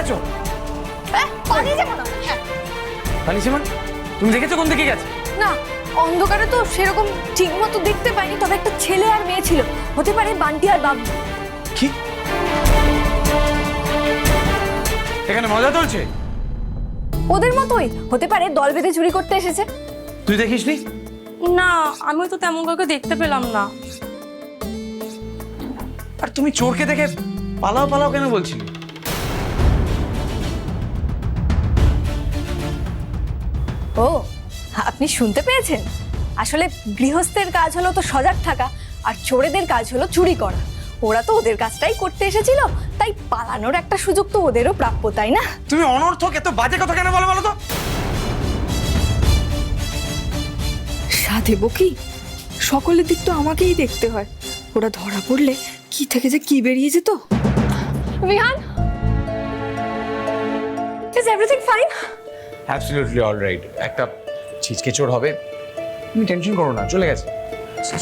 গেছো? পালিয়ে যাবো না। পালিয়েছে মানে? তুমি দেখেছো কোন দিকে গেছে? না, অন্ধকারে তো সেরকম ঠিক মতো দেখতে পাইনি, তবে একটা ছেলে আর মেয়ে ছিল, হতে পারে বান্টি আর বাবু। কি এখানে মজা চলছে? ওদের মতোই হতে পারে, দল বেঁধে চুরি করতে এসেছে। তুই দেখিসনি? না, আমি তো তেমন কাউকে দেখতে পেলাম না। আর তুমি চোরকে দেখে পালাও পালাও কেন বলছিলে? ও, আপনি শুনতে পেয়েছেন? আসলে গৃহস্থের কাজ হলো তো সজাগ থাকা, আর চোরেদের কাজ হলো চুরি করা। ওরা তো ওদের কাজটাই করতে এসেছিল, তাই পালানোর একটা সুযোগ তো ওদেরও প্রাপ্য, তাই না? তুমি অনর্থক এত বাজে কথা কেন বলো বলো তো? সাধেব কি? সকলের দিক তো আমাকেই দেখতে হয়। ওরা ধরা পড়লে কি থেকে যে কি বেরিয়ে যেত। বিহান, is everything fine? Absolutely alright. একটা ছিচকে চোর হবে, তুমি টেনশন করো না, চলে গেছে।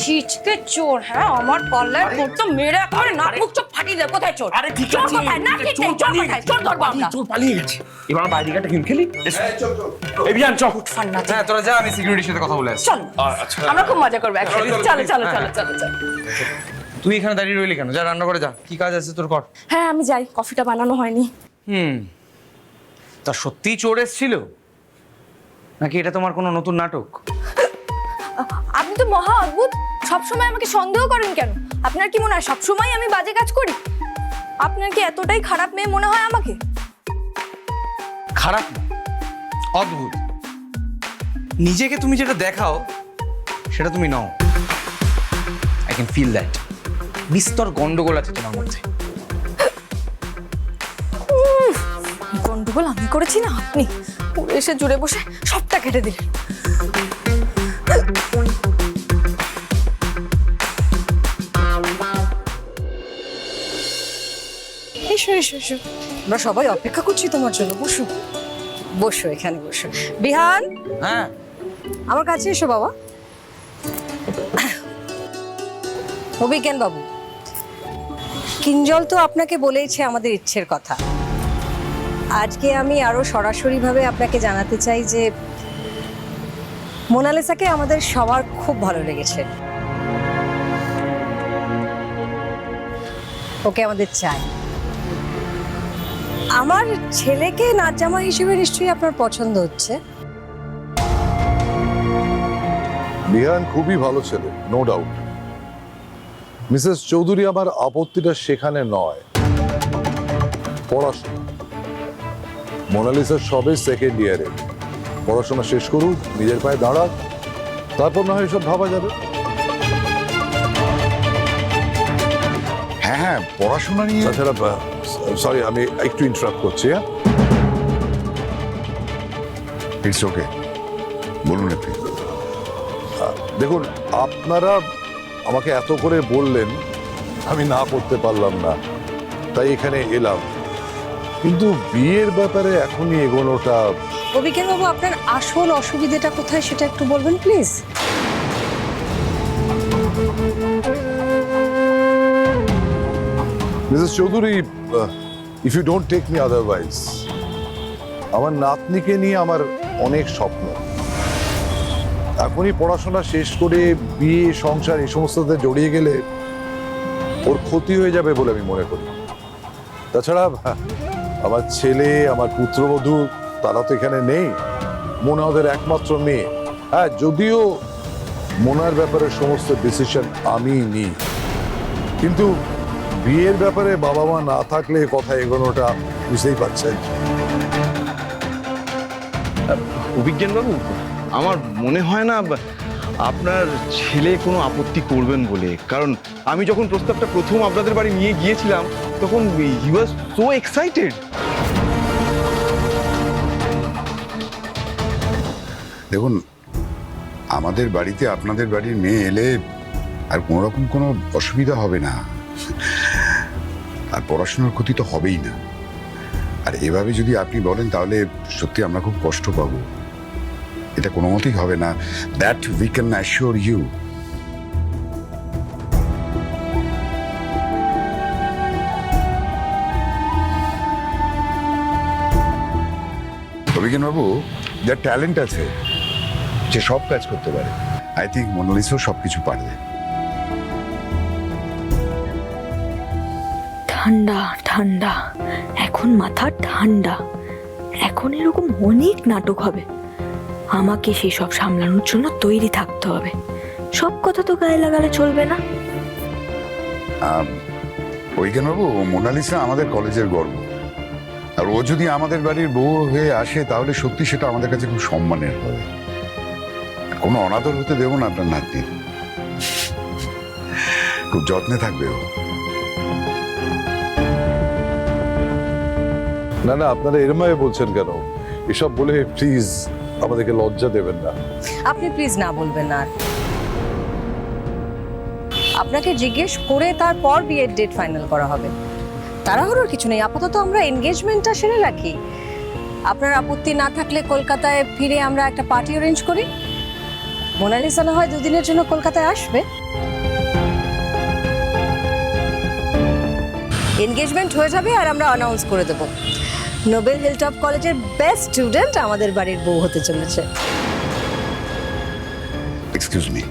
ছিচকে চোর? হ্যাঁ, আমার পাল্লায় পড়তো, মেরে একেবারে নাক মুখ চোখ ফাটিয়ে দেব। কোথায় চোর? আরে ঠিক চোর আছে, কোথায়? না, ঠিক নেই, চোর কোথায়? চোর ধরবো আমরা। চোর পালিয়ে গেছে। এবার আমরা বাইরে একটা গেম খেলি। এই বিয়ান চল। ফান্না। হ্যাঁ তোরা যা, আমি সিকিউরিটির সাথে কথা বলে আসছি। চলো, আমরা খুব মজা করবো একসাথে। চলো চলো চলো চলো চলো। তুই এখানে দাঁড়িয়ে রইলি কেন? যা রান্না করে যা, কি কাজ আছে তোর কর। হ্যাঁ, আমি যাই, কফিটা বানানো হয়নি। তা সত্যিই চোর এসেছিল নাকি এটা তোমার কোনো নতুন নাটক? আপনি তো মহা অদ্ভুত, সবসময় আমাকে সন্দেহ করেন কেন? আপনার কি মনে হয় সবসময় আমি বাজে কাজ করি? আপনার কি এতটাই খারাপ মেয়ে মনে হয় আমাকে? খারাপ না, অদ্ভুত। নিজেকে তুমি যেটা দেখাও সেটা তুমি নও। I can feel that. বিস্তর গন্ডগোল আছে তোমার মধ্যে। গন্ডগোল আমি করেছি না আপনি? পুরো এসে জুড়ে বসে সবটা কেটে দিলেন। এসো এসো এসো, আমরা সবাই অপেক্ষা করছি তোমার জন্য। বসো বসো, এখানে বসো। বিহান, হ্যাঁ আমার কাছে এসো বাবা। অভিজ্ঞান বাবু, কিঞ্জল তো আপনাকে বলেইছে আমাদের ইচ্ছের কথা। আজকে আমি আরো সরাসরিভাবে আপনাকে জানাতে চাই যে মোনালিসাকে আমাদের সবার খুব ভালো লেগেছে। ওকে আমাদের চাই। আমার ছেলেকে নাচ জামা হিসেবে নিশ্চয়ই আপনার পছন্দ হচ্ছে। বিহান খুবই ভালো ছেলে, নো ডাউট। মিসেস চৌধুরী, আমার আপত্তিটা সেখানে নয়, পড়াশোনা। মোনালিসা সবে সেকেন্ড ইয়ারে, পড়াশোনা শেষ করুক, নিজের পায়ে দাঁড়াক, তারপর না হয় সব ভাবা যাবে। হ্যাঁ হ্যাঁ, পড়াশোনা নিয়ে। তাছাড়া সরি, আমি একটু ইন্টারাপ্ট করছি। হ্যাঁ, ইটস ওকে, বলুন আপনি। দেখুন, আপনারা আমাকে এত করে বললেন, আমি না করতে পারলাম না, তাই এখানে এলাম। কিন্তু বিয়ের ব্যাপারে এখনই এগোনোটা। অভিজ্ঞান বাবু, আপনার আসল অসুবিধাটা কোথায় সেটা একটু বলবেন please. Mrs Chowdhury, if you don't take me otherwise, আমার নাতনিকে নিয়ে আমার অনেক স্বপ্ন। এখনই পড়াশোনা শেষ করে বিয়ে সংসার এই সমস্ততে জড়িয়ে গেলে ওর ক্ষতি হয়ে যাবে বলে আমি মনে করি। তাছাড়া আমার ছেলে, আমার পুত্রবধূ, তারা তো এখানে নেই। মোনা ওদের একমাত্র মেয়ে। হ্যাঁ, যদিও মোনার ব্যাপারে সমস্ত ডিসিশন আমি নিই, কিন্তু বিয়ের ব্যাপারে বাবা মা না থাকলে কথা এগোনোটা বুঝতেই পারছেন। অভিজ্ঞান বাবু, আমার মনে হয় না আপনার ছেলে কোনো আপত্তি করবেন বলে। কারণ আমি যখন প্রস্তাবটা প্রথম আপনাদের বাড়ি নিয়ে গিয়েছিলাম তখন হি ওয়াজ সো এক্সাইটেড। দেখুন, আমাদের বাড়িতে আপনাদের বাড়ির মেয়ে এলে আর কোনো রকম কোনো অসুবিধা হবে না, আর পড়াশোনার ক্ষতি তো হবেই না। আর এভাবে যদি আপনি বলেন তাহলে সত্যি আমরা খুব কষ্ট পাবো। এটা কোনো মতেই হবে না, that we can assure you. Abhigyan বাবু, যার ট্যালেন্ট আছে সে সব কাজ করতে পারে। আই থিঙ্ক মোনালিসাও সবকিছু পারবে। ঠান্ডা ঠান্ডা, এখন মাথা ঠান্ডা। এখন এরকম অনেক নাটক হবে, আমাকে সেই সব সামলানোর জন্য তৈরি থাকতে হবে। সব কথা তো গায়ে লাগালে চলবে না। অভিজ্ঞান বাবু, মোনালিসা আমাদের কলেজের গর্ব, আর ও যদি আমাদের বাড়ির বউ হয়ে আসে তাহলে সত্যি সেটা আমাদের কাছে খুব সম্মানের হবে। কোনো অনাদর হতে দেবো না আপনার নাতনি, খুব যত্নে থাকবে ও। না না, আপনারা এরম ভাবে বলছেন কেন? এসব বলে প্লিজ আমাদেরকে লজ্জা দেবেন না। আপনি প্লিজ না বলবেন না। আর আপনাকে জিজ্ঞেস করে তারপর বিয়ের ডেট ফাইনাল করা হবে। তাড়াহুড়োর কিছু নেই, আপাতত আমরা এনগেজমেন্টটা সেরে রাখি। আপনার আপত্তি না থাকলে কলকাতায় ফিরে আমরা একটা পার্টি অ্যারেঞ্জ করি। মোনালিসা না হয় 2 দিনের জন্য কলকাতায় আসবে। এনগেজমেন্ট হয়ে যাবে আর আমরা অ্যানাউন্স করে দেব নোবেল হিলটপ কলেজের বেস্ট স্টুডেন্ট আমাদের বাড়ির বউ হতে চলেছে। এক্সকিউজ মি,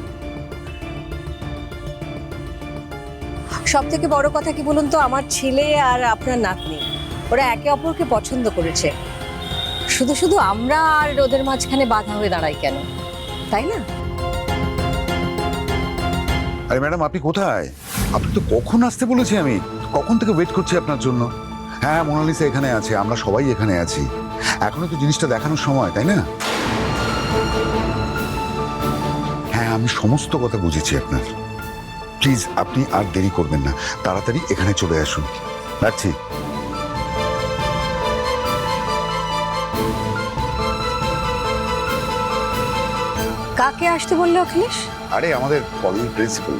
সব থেকে বড় কথা কি বলুন তো, আমার ছেলে আর আপনার নাতনি ওরা একে অপরকে পছন্দ করেছে। শুধু শুধু আমরা আর ওদের মাঝখানে বাধা হয়ে দাঁড়াই কেন, তাই না? আরে ম্যাডাম, আপনি কোথায়? আপনি তো কখন আসতে বলেছি, আমি কখন থেকে ওয়েট করছি আপনার জন্য। হ্যাঁ, মোনালিসা এখানে আছে, আমরা সবাই এখানে আছি। এখনো তো জিনিসটা দেখানোর সময়, তাই না? হ্যাঁ, আমি সমস্ত কথা বুঝেছি আপনার। প্লিজ আপনি আর দেরি করবেন না, তাড়াতাড়ি এখানে চলে আসুন। রাখছি। কাকে আসতে বললে অখিলেশ? আরে আমাদের college principal.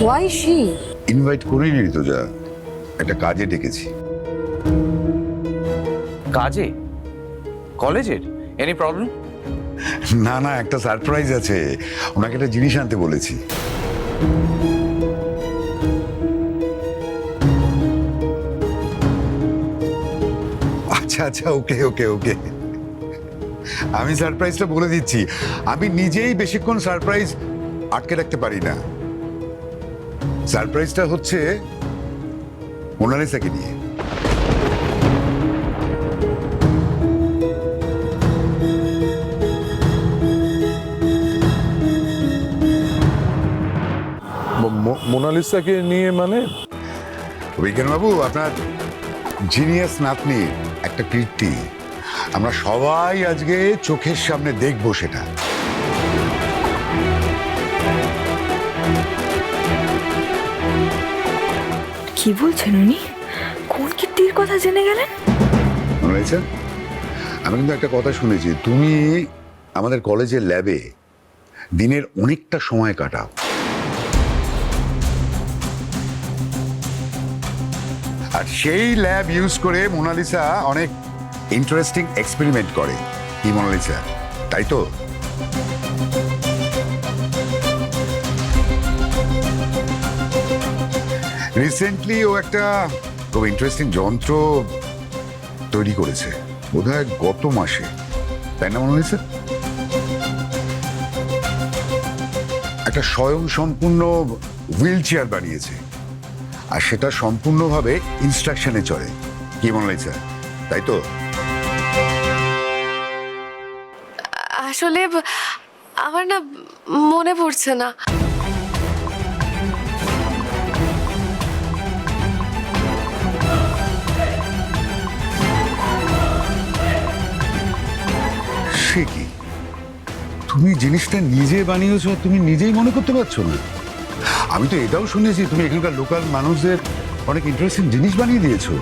Why she? Invite করিনি তো, যা একটা কাজে ডেকেছি। কাজে? কলেজের? Any problem? না না, একটা সারপ্রাইজ আছে, ওনাকে একটা জিনিস আনতে বলেছি। আচ্ছা আচ্ছা, ওকে ওকে ওকে, আমি সারপ্রাইজটা বলে দিচ্ছি। আমি নিজেই বেশিক্ষণ সারপ্রাইজ আটকে রাখতে পারি না। সারপ্রাইজটা হচ্ছে মোনালিসাকে নিয়ে। মোনালিসাকে নিয়ে মানে? বিজ্ঞান বাবু, আপনার জিনিয়াস নাতনি একটা কীর্তি, আমরা সবাই আজকে চোখের সামনে দেখবো সেটা। কি বলছেন উনি? কোন কীর্তির কথা জেনে গেলেন? মোনালিসা, আমি কিন্তু একটা কথা শুনেছি, তুমি আমাদের কলেজের ল্যাবে দিনের অনেকটা সময় কাটাও। আর সেই ল্যাব ইউজ করে মোনালিসা অনেক ইন্টারেস্টিং এক্সপেরিমেন্ট করে। কি মোনালিসা, তাই তো? রিসেন্টলি ও একটা খুব ইন্টারেস্টিং যন্ত্র তৈরি করেছে, বোধহয় গত মাসে, তাই না মোনালিসা? একটা স্বয়ং সম্পূর্ণ হুইল চেয়ার বানিয়েছে, আর সেটা সম্পূর্ণভাবে ইনস্ট্রাকশনে চলে। কি মোনালিসা, তাই তো? আসলে আমার না মনে পড়ছে না। সে কি, তুমি জিনিসটা নিজে বানিয়েছো, তুমি নিজেই মনে করতে পারছো না? আমি তো এটাও শুনেছি তুমি এখানকার লোকাল মানুষদের অনেক ইন্টারেস্টিং জিনিস বানিয়ে দিয়েছো।